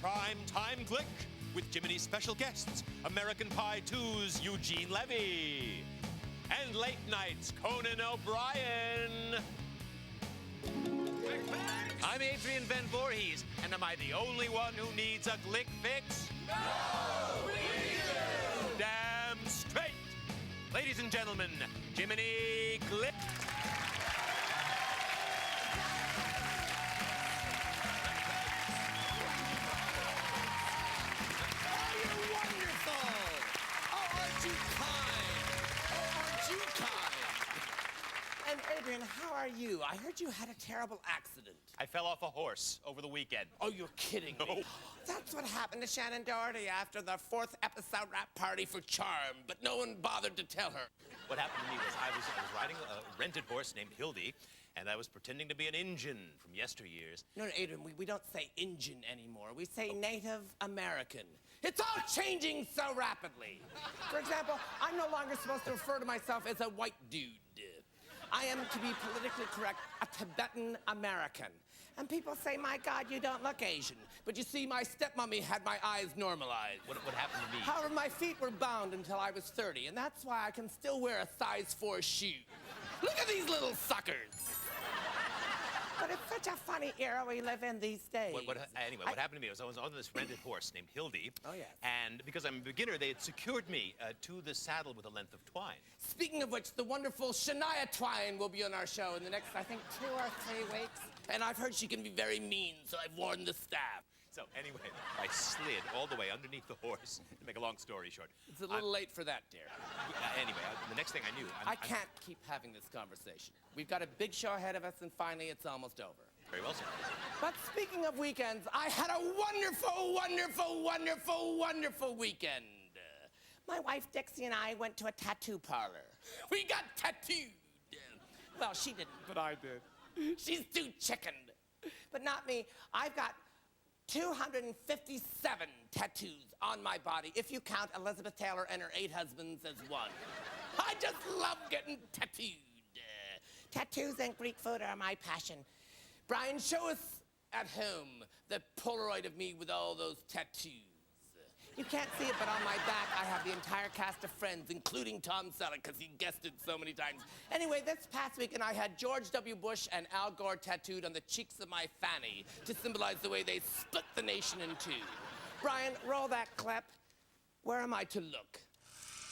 Primetime Glick with Jiminy's special guests, American Pie 2's Eugene Levy, and Late Night's Conan O'Brien. I'm Adrian Van Voorhees, and am I the only one who needs a Glick fix? No, we do! Damn straight! Ladies and gentlemen, Jiminy Glick. And Adrian, how are you? I heard you had a terrible accident. I fell off a horse over the weekend. Oh, you're kidding me. No. That's what happened to Shannon Doherty after the 4th episode rap party for Charm, but no one bothered to tell her. What happened to me was I was riding a rented horse named Hildy, and I was pretending to be an Injun from yesteryears. No, Adrian, we don't say Injun anymore. We say Native American. It's all changing so rapidly. For example, I'm no longer supposed to refer to myself as a white dude. I am, to be politically correct, a Tibetan American. And people say, my God, you don't look Asian. But you see, my stepmommy had my eyes normalized. What happened to me? However, my feet were bound until I was 30, and that's why I can still wear a size 4 shoe. Look at these little suckers. But it's such a funny era we live in these days. Anyway, what happened to me was I was on this rented horse named Hildy. Oh, yes. And because I'm a beginner, they had secured me to the saddle with a length of twine. Speaking of which, the wonderful Shania Twain will be on our show in the next, I think, 2 or 3 weeks. And I've heard she can be very mean, so I've warned the staff. So anyway, I slid all the way underneath the horse, to make a long story short. It's a little late for that, dear. Anyway, the next thing I knew... I can't keep having this conversation. We've got a big show ahead of us, and finally, it's almost over. Very well, sir. But speaking of weekends, I had a wonderful, wonderful, wonderful, wonderful weekend. My wife, Dixie, and I went to a tattoo parlor. We got tattooed. Well, she didn't, but I did. She's too chickened. But not me. I've got 257 tattoos on my body, if you count Elizabeth Taylor and her 8 husbands as one. I just love getting tattooed. Tattoos and Greek food are my passion. Brian, show us at home the Polaroid of me with all those tattoos. You can't see it, but on my back, I have the entire cast of Friends, including Tom Selleck, because he guessed it so many times. Anyway, this past weekend, I had George W. Bush and Al Gore tattooed on the cheeks of my fanny to symbolize the way they split the nation in 2. Brian, roll that clip. Where am I to look?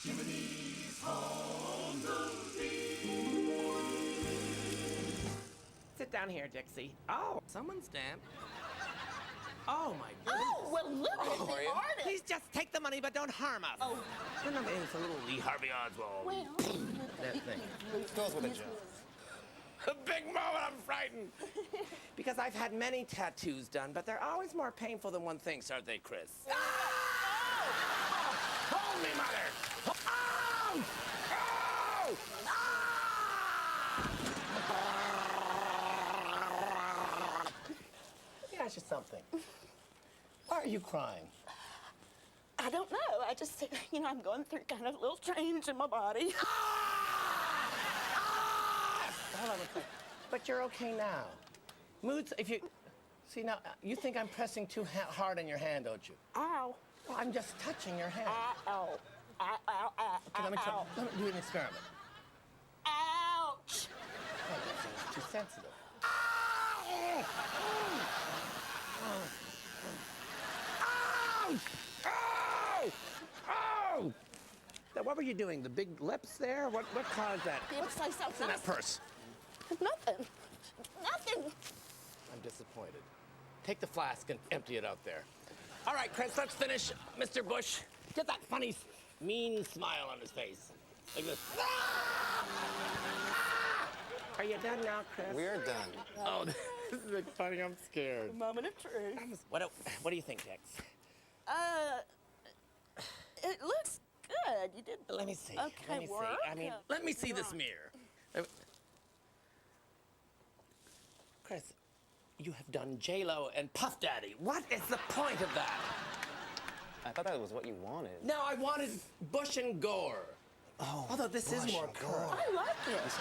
Jiminy's Home Movie. Sit down here, Dixie. Oh, someone's stamped. Oh, my goodness. Oh, well, look at the artist. Please just take the money, but don't harm us. Oh. No, it's a little Lee Harvey Oswald. Well. That thing. Goes with a joke. A big moment, I'm frightened. Because I've had many tattoos done, but they're always more painful than one thinks, aren't they, Chris? Oh. Hold me, mother! Oh! Oh! Let me ask you something. Why are you crying? I don't know. I just, I'm going through kind of a little change in my body. Hold on a second. But you're okay now. Moods, if you... See, now, you think I'm pressing too hard on your hand, don't you? Ow. Well, I'm just touching your hand. Ow. Ow, ow, ow, Okay, let me try. ow. Let me do an experiment. Ouch. Oh, that seems too sensitive. Ow! Oh! Now, what were you doing? The big lips there? What caused that? It looks like something What's in that purse? Nothing. Nothing. I'm disappointed. Take the flask and empty it out there. All right, Chris, let's finish. Mr. Bush, get that funny, mean smile on his face. Like this. Are you done now, Chris? We're done. Oh, this is funny. I'm scared. Moment of truth. What do you think, Dex? It looks good. You did. Let me see. Okay, let me see. work. I mean, let me see this mirror. Chris, you have done J-Lo and Puff Daddy. What is the point of that? I thought that was what you wanted. No, I wanted Bush and Gore. Oh, although this is Bush more and current. Gore. I like it.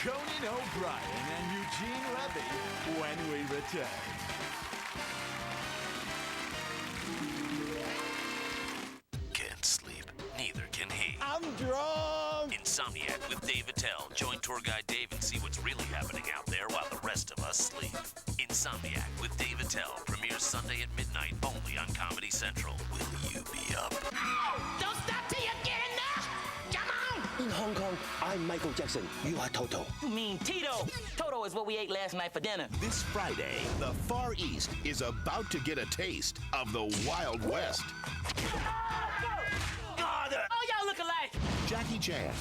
Conan O'Brien and Eugene Levy when we return. Can't sleep. Neither can he. I'm drunk! Insomniac with Dave Attell. Join tour guide Dave and see what's really happening out there while the rest of us sleep. Insomniac with Dave Attell premieres Sunday at midnight only on Comedy Central. Will you be up? Don't stop till you get enough! Come on! In Hong Kong, I'm Michael Jackson. You are Toto. You mean Tito? Toto is what we ate last night for dinner. This Friday, the Far East is about to get a taste of the Wild West. Oh, y'all look alike. Jackie Chan,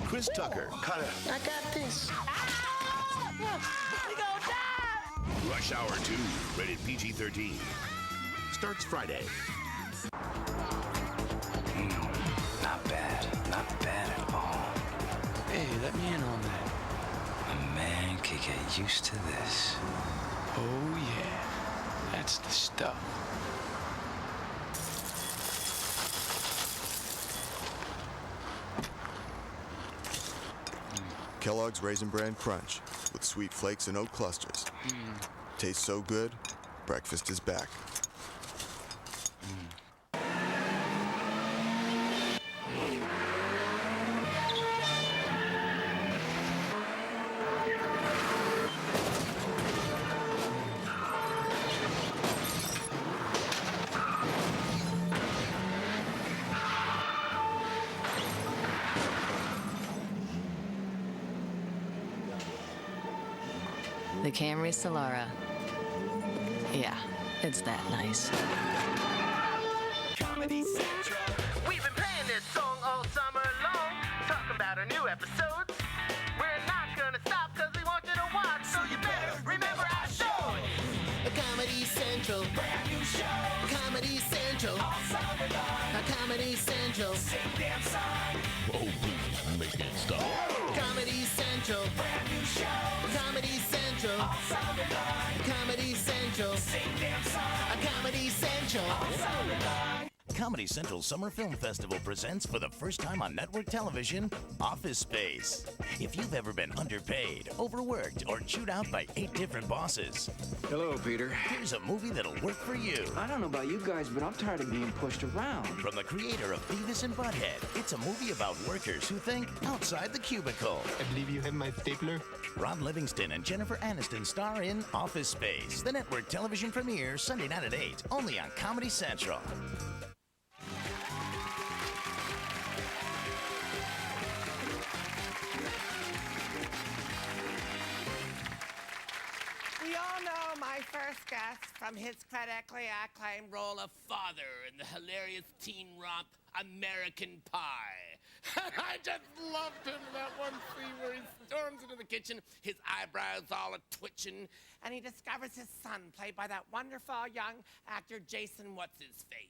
Chris Tucker, Connor, I got this. We gonna die. Rush Hour 2, rated PG-13. Starts Friday. Not bad. Not bad at all. Hey, let me in on that. A man could get used to this. Oh, yeah. That's the stuff. Kellogg's Raisin Bran Crunch with sweet flakes and oat clusters. Tastes so good, breakfast is back. The Camry Solara. Yeah, it's that nice. Comedy Central. We've been playing this song all summer long, talking about our new episodes. We're not gonna stop because we want you to watch, so you better remember our show. Comedy Central. Brand new show. Comedy Central. All summer long. Comedy Central. Sing damn song. Oh, please, make it stop. Comedy Central. Brand new show. Comedy Central. All summer long. Comedy Central. Sing damn song. Comedy Central. All summer long. Comedy Central Summer Film Festival presents for the first time on network television, Office Space. If you've ever been underpaid, overworked, or chewed out by 8 different bosses, Hello, Peter. here's a movie that'll work for you. I don't know about you guys, but I'm tired of being pushed around. From the creator of Beavis and Butthead, it's a movie about workers who think outside the cubicle. I believe you have my stapler. Ron Livingston and Jennifer Aniston star in Office Space, the network television premiere Sunday night at 8, only on Comedy Central. We all know my first guest from his critically acclaimed role of father in the hilarious teen romp American Pie. I just loved him in that one scene where he storms into the kitchen, his eyebrows all a-twitching, and he discovers his son, played by that wonderful young actor Jason What's-His-Face.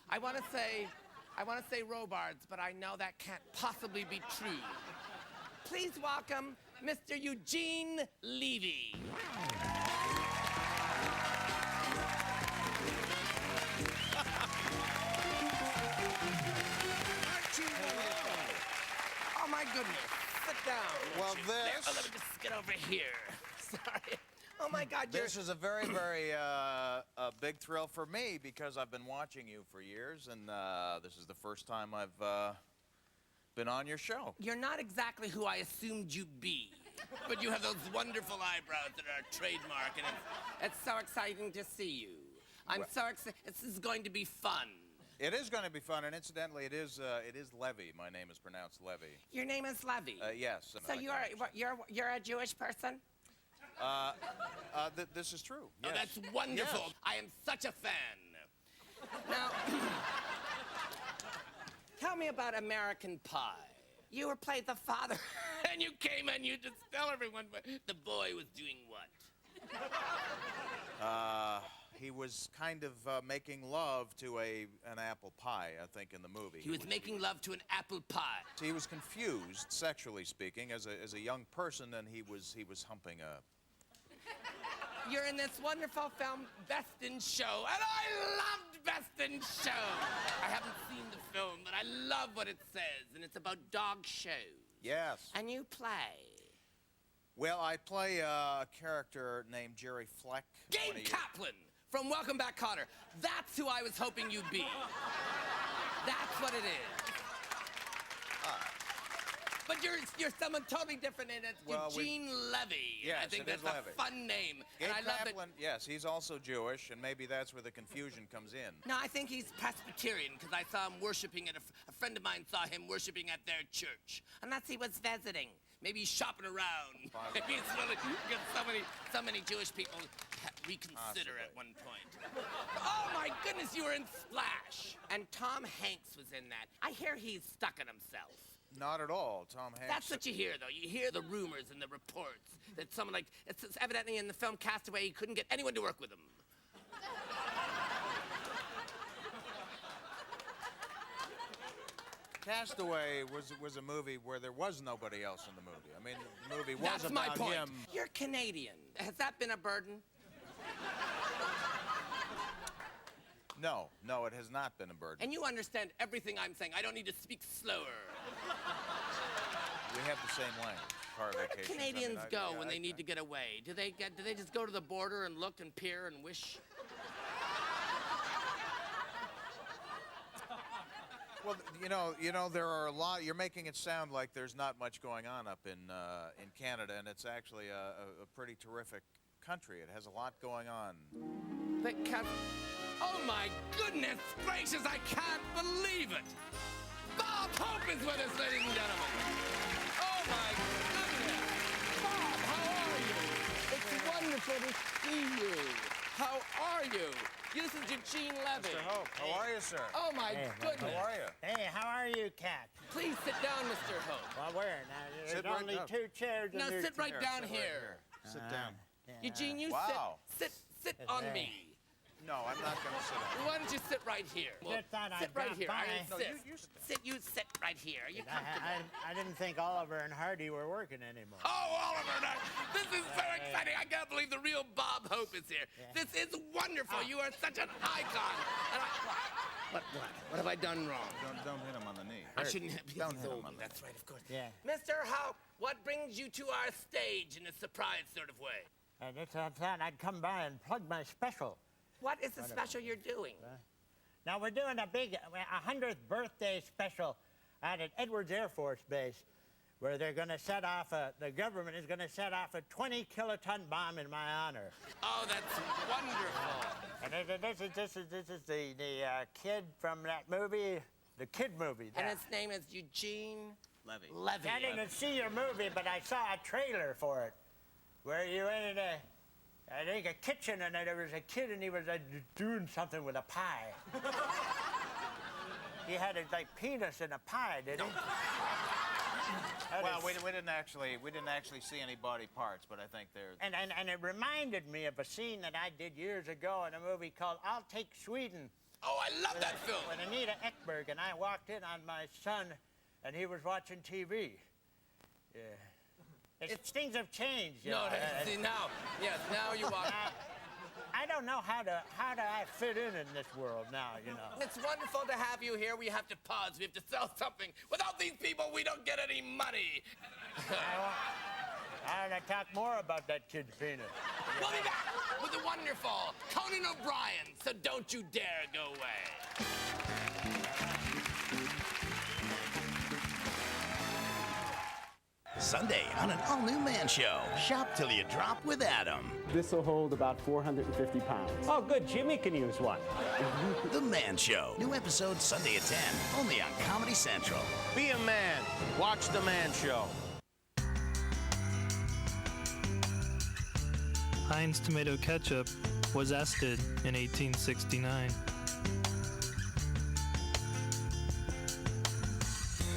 I want to say Robards, but I know that can't possibly be true. Please welcome Mr. Eugene Levy. Oh my goodness, sit down. Well, Let me just get over here. Sorry. Oh my God, this is a very, very a big thrill for me because I've been watching you for years, and this is the first time I've been on your show. You're not exactly who I assumed you'd be, but you have those wonderful eyebrows that are a trademark, and it's so exciting to see you. I'm so excited. This is going to be fun. It is going to be fun, and incidentally, it is Levy. My name is pronounced Levy. Your name is Levy. Yes. So you're a Jewish person? This is true. Oh, Yes. that's wonderful. Yes. I am such a fan. Now, tell me about American Pie. You were played the father, and you came and you just tell everyone the boy was doing what? He was kind of making love to an apple pie, I think, in the movie. He was making love to an apple pie. He was confused, sexually speaking, as a young person, and he was humping a. You're in this wonderful film, Best in Show, and I loved Best in Show. I haven't seen the film, but I love what it says, and it's about dog shows. Yes. And you play? Well, I play a character named Jerry Fleck. Gabe Kaplan from Welcome Back, Kotter. That's who I was hoping you'd be. That's what it is. But you're someone totally different, and it's Eugene Levy. Yes, I think it is that's Levy. a fun name. Gabe And I love Kaplan, yes, he's also Jewish, and maybe that's where the confusion comes in. No, I think he's Presbyterian, because I saw him worshiping at a friend of mine saw him worshiping at their church. Unless he was visiting. Maybe he's shopping around. Maybe it's really, because so many Jewish people reconsider at one point. Oh my goodness, you were in Splash. And Tom Hanks was in that. I hear he's stuck in himself. Not at all, Tom Hanks. That's what you hear, though. You hear the rumors and the reports that someone like, it's evidently in the film Castaway, he couldn't get anyone to work with him. Castaway was a movie where there was nobody else in the movie. I mean, the movie was That's about my point. him. You're Canadian. Has that been a burden? No, it has not been a burden. And you understand everything I'm saying. I don't need to speak slower. We have the same language. Car Where do vacations. Canadians go when they need to get away? Do they just go to the border and look and peer and wish? Well, you know, there are a lot. You're making it sound like there's not much going on up in Canada, and it's actually a pretty terrific country. It has a lot going on. Oh my goodness gracious! I can't believe it. Bob Hope is with us, ladies and gentlemen. Oh my goodness, Bob, how are you? It's wonderful to see you. How are you? This is Eugene Levy. Mr. Hope, how are you, sir? Oh, my goodness. How are you? Hey, how are you, Cat? Please sit down, Mr. Hope. Well, where? Now, there's Sit right only down. 2 chairs. Now, and sit right down here. Sit down. Eugene, you Wow. sit on me. No, I'm not going to sit down. Why don't you sit right here? Sit right here. I No, insist. You sit right here. Are you comfortable? I didn't think Oliver and Hardy were working anymore. Oh, Oliver, this is so exciting. I can't believe the real Bob Hope is here. This is wonderful. You are such an icon. And what have I done wrong? Don't hit him on the knee. I shouldn't have. Don't hit him on the knee. That's right, of course. Yeah. Mr. Hope, what brings you to our stage in a surprise sort of way? And I thought I'd come by and plug my special. What is the special you're doing? Now, we're doing a big 100th birthday special out at Edwards Air Force Base, where they're going to set off the government is going to set off a 20-kiloton bomb in my honor. Oh, that's wonderful. And this is the kid from that movie, the kid movie. And his name is Eugene Levy. I didn't see your movie, but I saw a trailer for it, where you went in I think a kitchen, and there was a kid, and he was doing something with a pie. He had his penis in a pie, did he? Well, we didn't actually see any body parts, but I think they're. And it reminded me of a scene that I did years ago in a movie called "I'll Take Sweden." Oh, I love that film. With Anita Ekberg, and I walked in on my son, and he was watching TV. Yeah. Things have changed. No, see, now you walk. I don't know how do I fit in this world now, you know. It's wonderful to have you here. We have to pause. We have to sell something. Without these people, we don't get any money. I want to talk more about that kid's penis. We'll be back with the wonderful Conan O'Brien, so don't you dare go away. Sunday on an all-new Man Show. Shop till you drop with Adam. This will hold about 450 pounds. Oh, good. Jimmy can use one. The Man Show. New episode Sunday at 10, only on Comedy Central. Be a man. Watch The Man Show. Heinz tomato ketchup was ousted in 1869.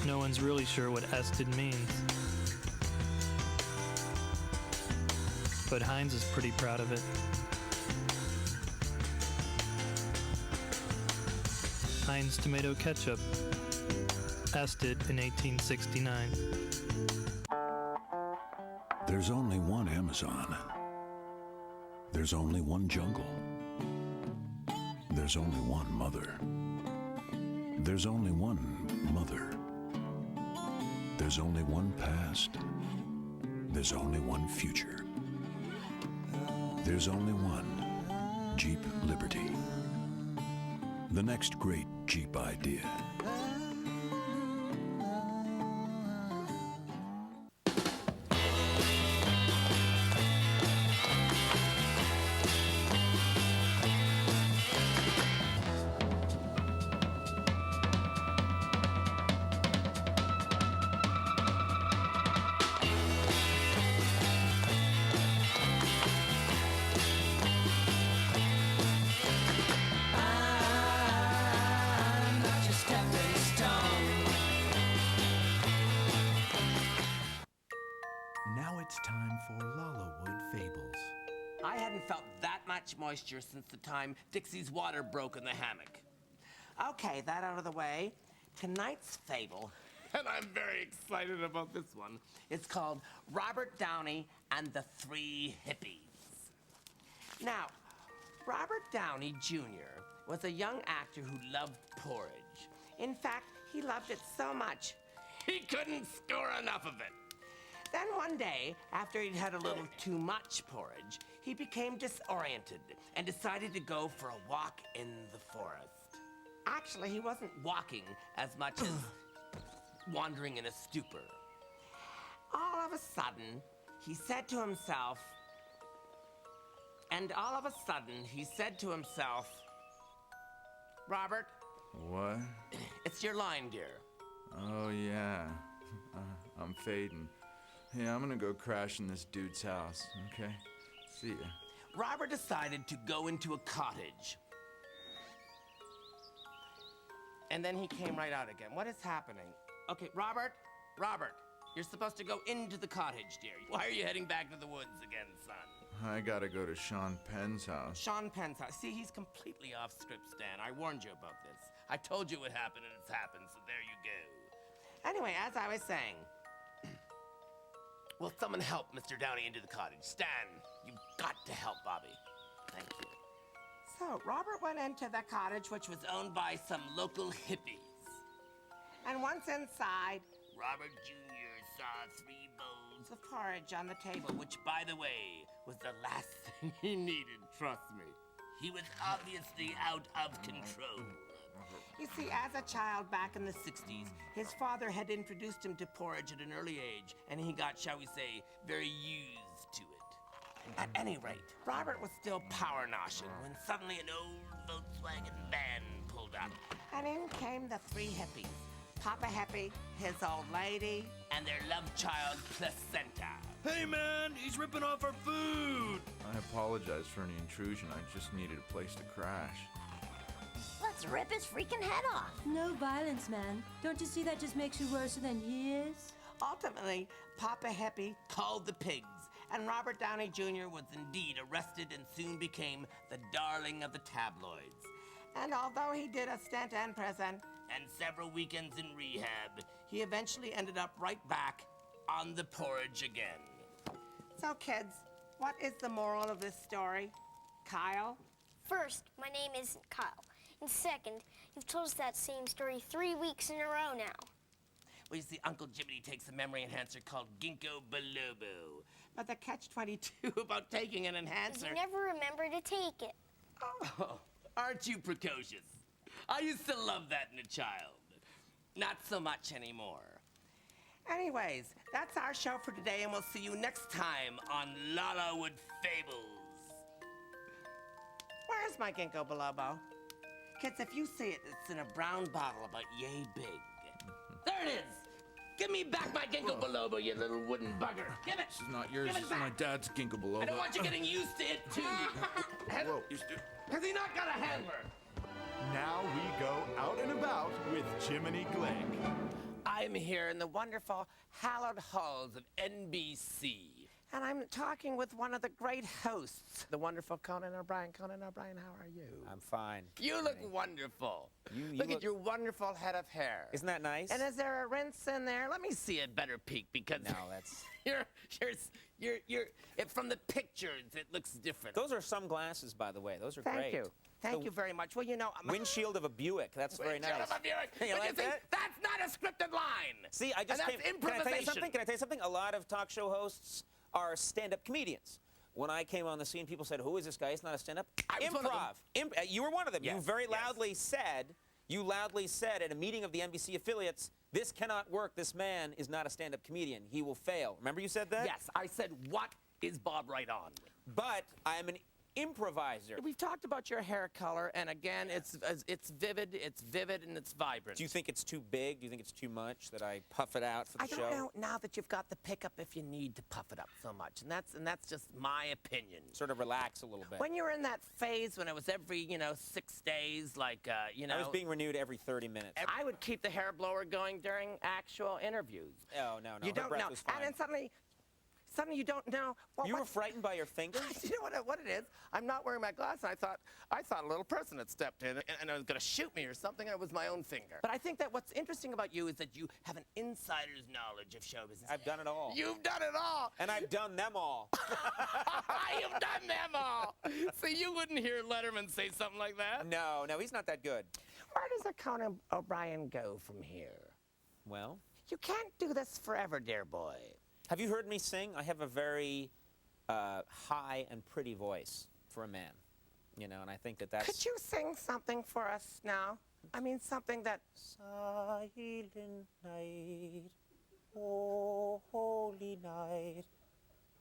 No one's really sure what ousted means. But Heinz is pretty proud of it. Heinz tomato ketchup, ousted in 1869. There's only one Amazon. There's only one jungle. There's only one mother. There's only one mother. There's only one past. There's only one future. There's only one Jeep Liberty. The next great Jeep idea. Now it's time for Lalawood Fables. I hadn't felt that much moisture since the time Dixie's water broke in the hammock. Okay, that out of the way. Tonight's fable, and I'm very excited about this one, it's called Robert Downey and the Three Hippies. Now, Robert Downey Jr. was a young actor who loved porridge. In fact, he loved it so much, he couldn't score enough of it. Then one day, after he'd had a little too much porridge, he became disoriented and decided to go for a walk in the forest. Actually, he wasn't walking as much as wandering in a stupor. All of a sudden, he said to himself, Robert. What? It's your line, dear. Oh, yeah. I'm fading. Yeah, I'm gonna go crash in this dude's house, okay? See ya. Robert decided to go into a cottage. And then he came right out again. What is happening? Okay, Robert, you're supposed to go into the cottage, dear. Why are you heading back to the woods again, son? I gotta go to Sean Penn's house. Sean Penn's house. See, he's completely off script, Stan. I warned you about this. I told you what happened, and it's happened, so there you go. Anyway, as I was saying, will someone help Mr. Downey into the cottage? Stan, you've got to help Bobby. Thank you. So, Robert went into the cottage, which was owned by some local hippies. And once inside, Robert Jr. saw 3 bowls of porridge on the table, which, by the way, was the last thing he needed, trust me. He was obviously out of control. You see, as a child back in the 60s, his father had introduced him to porridge at an early age, and he got, shall we say, very used to it. At any rate, Robert was still power-noshing when suddenly an old Volkswagen van pulled up. And in came the 3 hippies. Papa Hippie, his old lady, and their love child, Placenta. Hey, man, he's ripping off our food! I apologize for any intrusion. I just needed a place to crash. Let's rip his freaking head off. No violence, man. Don't you see that just makes you worse than he is? Ultimately, Papa Hippie called the pigs, and Robert Downey Jr. was indeed arrested and soon became the darling of the tabloids. And although he did a stint in prison and several weekends in rehab, he eventually ended up right back on the porridge again. So, kids, what is the moral of this story? Kyle? First, my name isn't Kyle. And second, you've told us that same story 3 weeks in a row now. Well, you see, Uncle Jiminy takes a memory enhancer called Ginkgo biloba. But the catch-22 about taking an enhancer... You never remember to take it. Oh, aren't you precocious? I used to love that in a child. Not so much anymore. Anyways, that's our show for today, and we'll see you next time on Lalawood Fables. Where's my Ginkgo biloba? Kids, if you see it, it's in a brown bottle about yay big. There it is! Give me back my Ginkgo biloba, you little wooden bugger. Give it! This is not yours, this is my dad's Ginkgo biloba. I don't want you getting used to it, too. Whoa. Has he not got a handler? Now we go out and about with Jiminy Glick. I'm here in the wonderful, hallowed halls of NBC. And I'm talking with one of the great hosts, the wonderful Conan O'Brien. Conan O'Brien, how are you? I'm fine. You look wonderful. You look at your wonderful head of hair. Isn't that nice? And is there a rinse in there? Let me see a better peek because no, that's you're from the pictures it looks different. Those are sunglasses, by the way. Those are great. Thank you. Thank you very much. Well, you know, Windshield of a Buick. That's very nice. Windshield of a Buick. You But like you see, that? that's not a scripted line. See, I just and that's came. Can I tell you something? improvisation. Can I tell you something? A lot of talk show hosts are stand-up comedians. When I came on the scene, people said, "Who is this guy? He's not a stand-up." I was one of Improv. You were one of them. Yes, You very yes. loudly said. You loudly said at a meeting of the NBC affiliates, "This cannot work. This man is not a stand-up comedian. He will fail." Remember you said that? Yes, I said, what is Bob right on? But I am an improviser. We've talked about your hair color, and again, it's vivid, and it's vibrant. Do you think it's too big? Do you think it's too much that I puff it out for the I show? don't know now that you've got the pickup if you need to puff it up so much, and that's just my opinion. Sort of relax a little bit. When you were in that phase when it was every 6 days, like I was being renewed every 30 minutes. I would keep the hair blower going during actual interviews. Oh no, You her don't breath know, was fine. and then suddenly you don't know. Well, You were frightened by your fingers? You know what it is? I'm not wearing my glasses. And I thought a little person had stepped in and was going to shoot me or something. And it was my own finger. But I think that what's interesting about you is that you have an insider's knowledge of show business. I've done it all. You've done it all. And I've done them all. You've done them all. So you wouldn't hear Letterman say something like that? No, he's not that good. Where does a Conan O'Brien go from here? Well, you can't do this forever, dear boy. Have you heard me sing? I have a very high and pretty voice for a man, and I think that's... Could you sing something for us now? I mean, something that... Silent night, oh, holy night,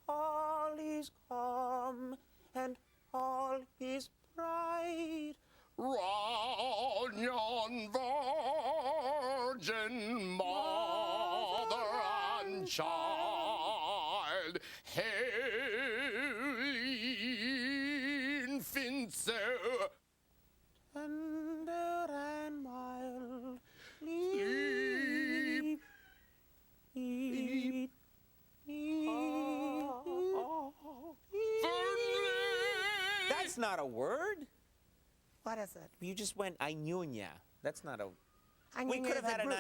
all is calm and all is bright. Run yon virgin mother and child, hail infant so tender and mild, That's not a word. What is it? You just went, I knew ya. That's not a... I We knew could have as a had a group.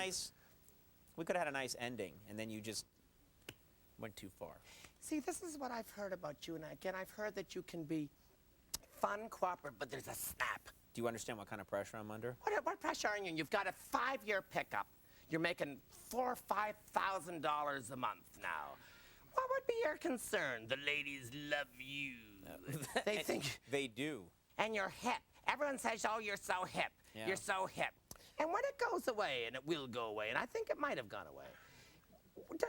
nice ending, and then you just went too far. See, this is what I've heard about you, and again, I've heard that you can be fun, cooperative, but there's a snap. Do you understand what kind of pressure I'm under? What pressure are you in? You've got a 5-year pickup. You're making $4,000 or $5,000 a month now. What would be your concern? The ladies love you. They think... They do. And you're hip. Everyone says, oh, you're so hip. Yeah. You're so hip. And when it goes away, and it will go away, and I think it might have gone away.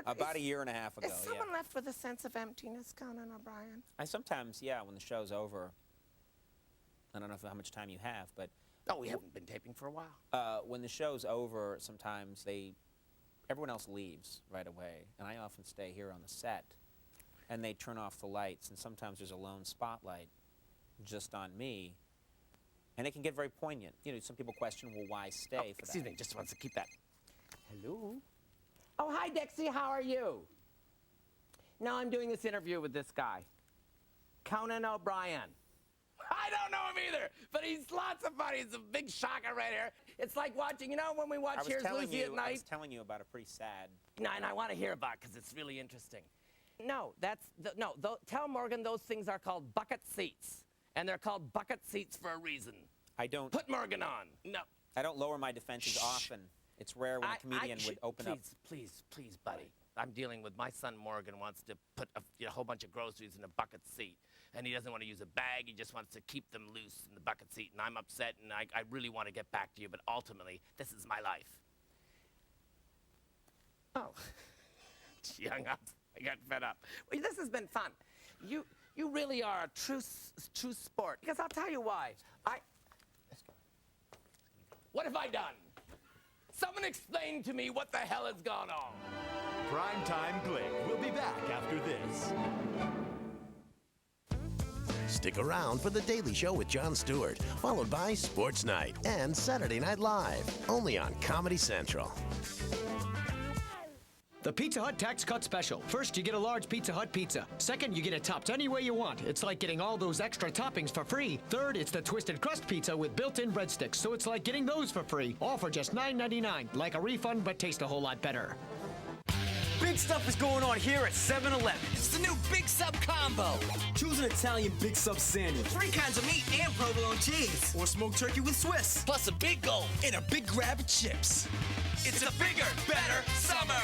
About a year and a half ago, Is someone left with a sense of emptiness, Conan O'Brien? I sometimes, when the show's over, I don't know how much time you have, but... Oh, we haven't been taping for a while. When the show's over, sometimes everyone else leaves right away, and I often stay here on the set, and they turn off the lights, and sometimes there's a lone spotlight just on me, and it can get very poignant. Some people question, well, why stay for that? Excuse me, just wants to keep that. Hello? Oh, hi, Dixie, how are you? No, I'm doing this interview with this guy, Conan O'Brien. I don't know him either, but he's lots of fun. He's a big shocker right here. It's like watching, when we watch Here's Lucy at night. I was telling you about a pretty sad... No, and I want to hear about it because it's really interesting. No, tell Morgan those things are called bucket seats. And they're called bucket seats for a reason. I don't... Put Morgan on. No. I don't lower my defenses often. It's rare when a comedian would open up... Please, buddy. I'm dealing with my son Morgan wants to put a whole bunch of groceries in a bucket seat. And he doesn't want to use a bag. He just wants to keep them loose in the bucket seat. And I'm upset, and I really want to get back to you. But ultimately, this is my life. Oh. She hung up. I got fed up. Well, this has been fun. You really are a true sport. Because I'll tell you why. What have I done? Someone explain to me what the hell has gone on. Primetime Glick will be back after this. Stick around for The Daily Show with Jon Stewart, followed by Sports Night and Saturday Night Live, only on Comedy Central. The Pizza Hut Tax Cut Special. First, you get a large Pizza Hut pizza. Second, you get it topped any way you want. It's like getting all those extra toppings for free. Third, it's the Twisted Crust Pizza with built-in breadsticks, so it's like getting those for free. All for just $9.99. Like a refund, but taste a whole lot better. Big stuff is going on here at 7-Eleven. It's the new Big Sub Combo. Choose an Italian Big Sub sandwich. 3 kinds of meat and provolone cheese. Or smoked turkey with Swiss. Plus a big gulp and a big grab of chips. It's a bigger, better summer.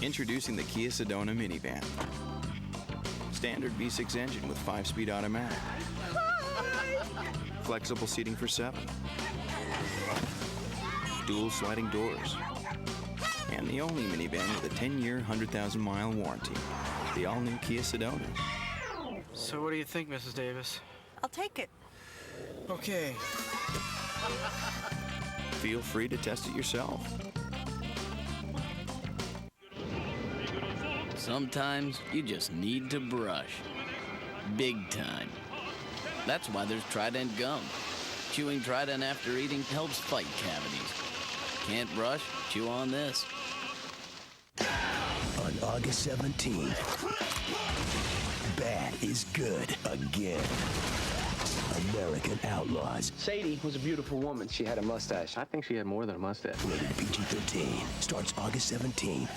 Introducing the Kia Sedona minivan. Standard V6 engine with 5-speed automatic. Flexible seating for 7. Dual sliding doors. And the only minivan with a 10-year, 100,000-mile warranty. The all-new Kia Sedona. So what do you think, Mrs. Davis? I'll take it. Okay. Feel free to test it yourself. Sometimes you just need to brush. Big time. That's why there's Trident gum. Chewing Trident after eating helps fight cavities. Can't brush? Chew on this. On August 17th, bad is good again. American Outlaws. Sadie was a beautiful woman. She had a mustache. I think she had more than a mustache. Rated PG-13. Starts August 17th.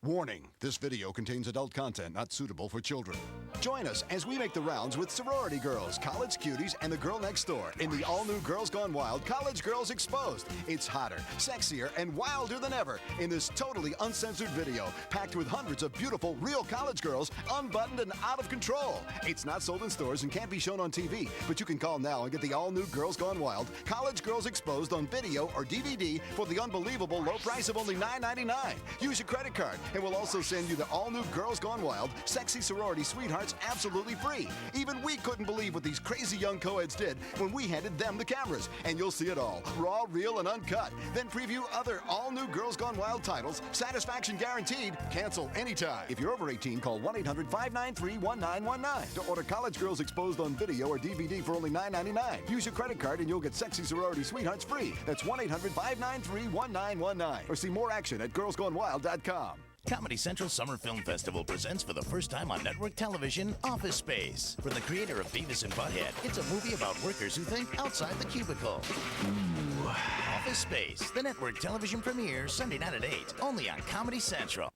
Warning, this video contains adult content not suitable for children. Join us as we make the rounds with sorority girls, college cuties, and the girl next door in the all-new Girls Gone Wild College Girls Exposed. It's hotter, sexier, and wilder than ever in this totally uncensored video, packed with hundreds of beautiful, real college girls, unbuttoned and out of control. It's not sold in stores and can't be shown on TV, but you can call now and get the all-new Girls Gone Wild College Girls Exposed on video or DVD for the unbelievable low price of only $9.99. Use your credit card, and we'll also send you the all-new Girls Gone Wild Sexy Sorority Sweethearts absolutely free. Even we couldn't believe what these crazy young co-eds did when we handed them the cameras. And you'll see it all, raw, real, and uncut. Then preview other all-new Girls Gone Wild titles. Satisfaction guaranteed. Cancel anytime. If you're over 18, call 1-800-593-1919 to order College Girls Exposed on video or DVD for only $9.99. Use your credit card and you'll get Sexy Sorority Sweethearts free. That's 1-800-593-1919. Or see more action at girlsgonewild.com. Comedy Central Summer Film Festival presents for the first time on network television Office Space. From the creator of Beavis and Butthead, it's a movie about workers who think outside the cubicle. Ooh. Office Space, the network television premiere, Sunday night at 8, only on Comedy Central.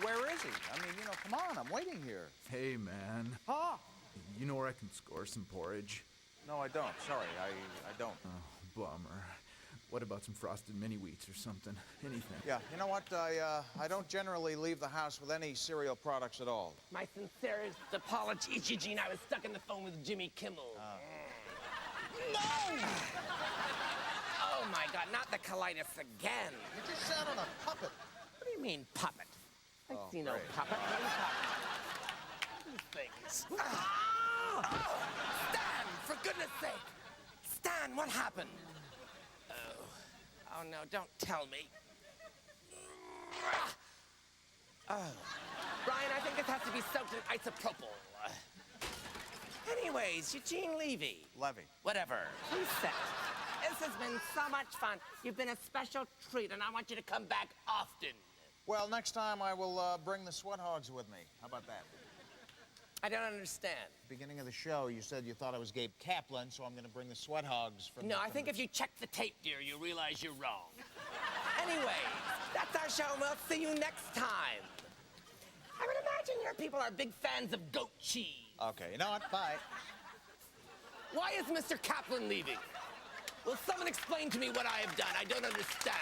Where is he? I mean, come on, I'm waiting here. Hey, man. Huh? You know where I can score some porridge? No, I don't. Sorry, I don't. Oh, bummer. What about some frosted mini wheats or something? Anything. Yeah, you know what? I don't generally leave the house with any cereal products at all. My sincerest apologies, Eugene. I was stuck on the phone with Jimmy Kimmel. No! Oh, my God, not the colitis again. You just sat on a puppet. What do you mean, puppet? I see no puppet. These things. Stan, for goodness sake! Stan, what happened? Oh no, don't tell me. Oh. Brian, I think this has to be soaked in isopropyl. Anyways, Eugene Levy. Levy. Whatever. Who's set? This has been so much fun. You've been a special treat, and I want you to come back often. Well, next time I will bring the sweat hogs with me. How about that? I don't understand. Beginning of the show, you said you thought I was Gabe Kaplan, so I'm going to bring the sweat hogs from... No, I think if you check the tape, dear, you realize you're wrong. Anyway, that's our show, and we'll see you next time. I would imagine your people are big fans of goat cheese. Okay, you know what? Bye. Why is Mr. Kaplan leaving? Will someone explain to me what I have done? I don't understand.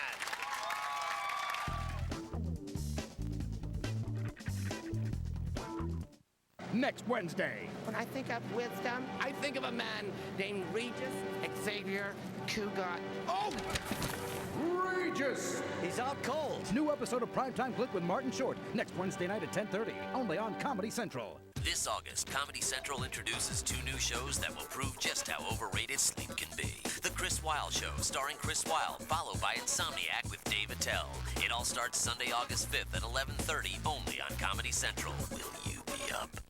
Next Wednesday. When I think of wisdom, I think of a man named Regis Xavier Cugat. Oh! Regis! He's out cold. New episode of Primetime Glick with Martin Short. Next Wednesday night at 10:30. Only on Comedy Central. This August, Comedy Central introduces 2 new shows that will prove just how overrated sleep can be. The Chris Wilde Show, starring Chris Wilde, followed by Insomniac with Dave Attell. It all starts Sunday, August 5th at 11:30, only on Comedy Central. Will you be up?